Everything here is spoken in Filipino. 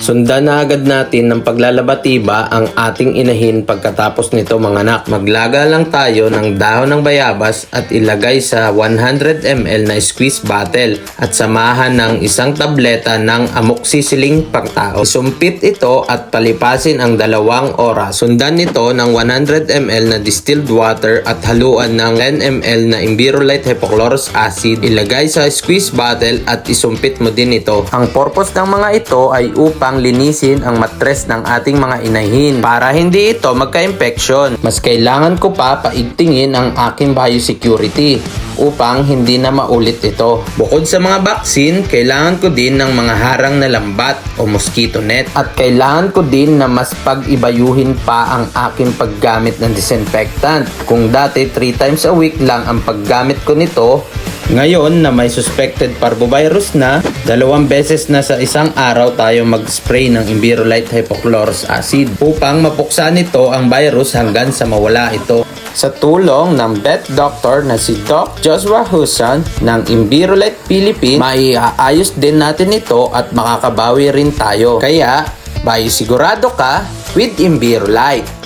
Sundan na agad natin ng paglalabatiba ang ating inahin pagkatapos nito mga anak. Maglaga lang tayo ng dahon ng bayabas at ilagay sa 100 ml na squeeze bottle at samahan ng isang tableta ng amoxicillin pangtao. Isumpit ito at palipasin ang 2 oras. Sundan nito ng 100 ml na distilled water at haluan ng 10 ml na Envirolite hypochlorous acid. Ilagay sa squeeze bottle at isumpit mo din ito. Ang purpose ng mga ito ay upang linisin ang matres ng ating mga inahin para hindi ito magka-infection. Mas kailangan ko pa paigtingin ang aking biosecurity upang hindi na maulit ito. Bukod sa mga vaccine, kailangan ko din ng mga harang na lambat o mosquito net at kailangan ko din na mas pag-ibayuhin pa ang aking paggamit ng disinfectant. Kung dati 3 times a week lang ang paggamit ko nito, ngayon na may suspected parvovirus na, 2 beses na sa isang araw tayo mag-spray ng Envirolite hypochlorous acid upang mapuksa nito ang virus hanggang sa mawala ito. Sa tulong ng vet doctor na si Doc Joshua Husan ng Envirolite Philippines, maiaayos din natin ito at makakabawi rin tayo. Kaya, sigurado ka with Envirolite.